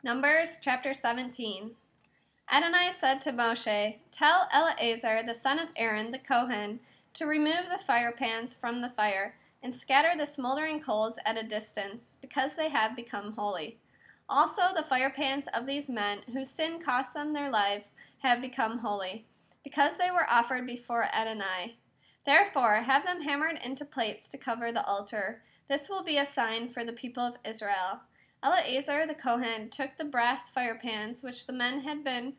Numbers chapter 17. Adonai said to Moshe, "Tell Eleazar the son of Aaron the Kohen to remove the fire pans from the fire, and scatter the smoldering coals at a distance, because they have become holy. Also the fire pans of these men, whose sin cost them their lives, have become holy, because they were offered before Adonai. Therefore have them hammered into plates to cover the altar. This will be a sign for the people of Israel." Eleazar the Kohen took the brass fire pans which the men had been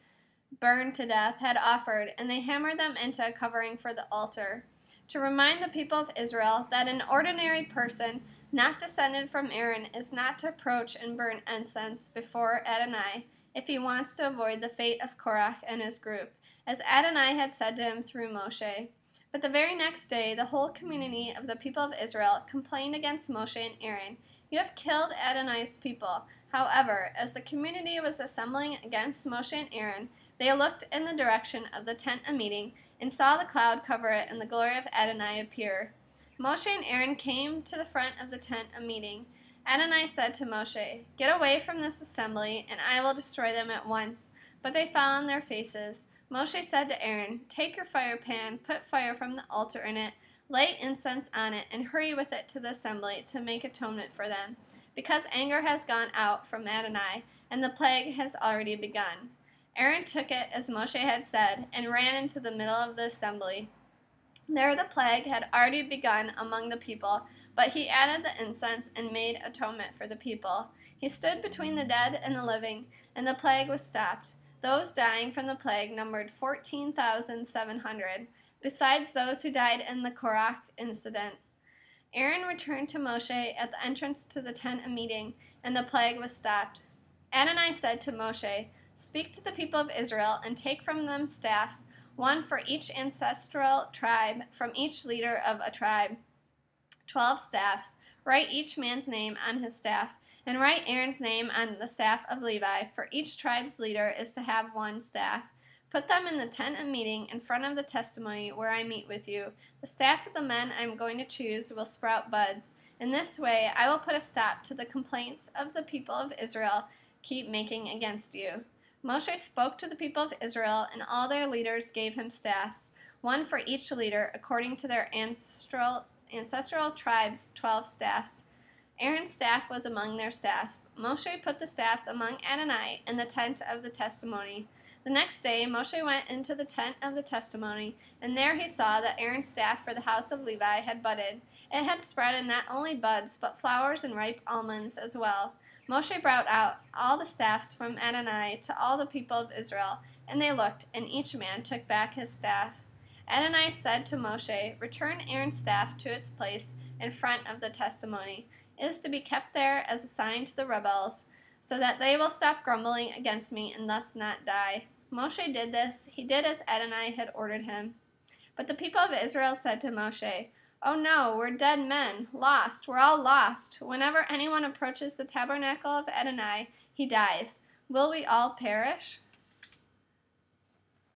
burned to death had offered, and they hammered them into a covering for the altar, to remind the people of Israel that an ordinary person, not descended from Aaron, is not to approach and burn incense before Adonai if he wants to avoid the fate of Korach and his group, as Adonai had said to him through Moshe. But the very next day the whole community of the people of Israel complained against Moshe and Aaron, "You have killed Adonai's people." However, as the community was assembling against Moshe and Aaron, they looked in the direction of the tent of meeting, and saw the cloud cover it, and the glory of Adonai appear. Moshe and Aaron came to the front of the tent of meeting. Adonai said to Moshe, "Get away from this assembly, and I will destroy them at once." But they fell on their faces. Moshe said to Aaron, "Take your fire pan, put fire from the altar in it, light incense on it, and hurry with it to the assembly to make atonement for them, because anger has gone out from Adonai, and the plague has already begun." Aaron took it as Moshe had said, and ran into the middle of the assembly. There the plague had already begun among the people, but he added the incense and made atonement for the people. He stood between the dead and the living, and the plague was stopped. Those dying from the plague numbered 14,700. Besides those who died in the Korach incident. Aaron returned to Moshe at the entrance to the tent of meeting, and the plague was stopped. Adonai said to Moshe, "Speak to the people of Israel, and take from them staffs, one for each ancestral tribe, from each leader of a tribe. 12 staffs. Write each man's name on his staff, and write Aaron's name on the staff of Levi, for each tribe's leader is to have one staff. Put them in the tent of meeting in front of the testimony where I meet with you. The staff of the men I am going to choose will sprout buds. In this way I will put a stop to the complaints of the people of Israel keep making against you." Moshe spoke to the people of Israel, and all their leaders gave him staffs, one for each leader, according to their ancestral tribes, 12 staffs. Aaron's staff was among their staffs. Moshe put the staffs among Adonai in the tent of the testimony. The next day Moshe went into the tent of the testimony, and there he saw that Aaron's staff for the house of Levi had budded. It had sprouted not only buds, but flowers and ripe almonds as well. Moshe brought out all the staffs from Adonai to all the people of Israel, and they looked, and each man took back his staff. Adonai said to Moshe, "Return Aaron's staff to its place in front of the testimony. It is to be kept there as a sign to the rebels, so that they will stop grumbling against me and thus not die." Moshe did this. He did as Adonai had ordered him. But the people of Israel said to Moshe, "Oh no, we're dead men, lost, we're all lost. Whenever anyone approaches the tabernacle of Adonai, he dies. Will we all perish?"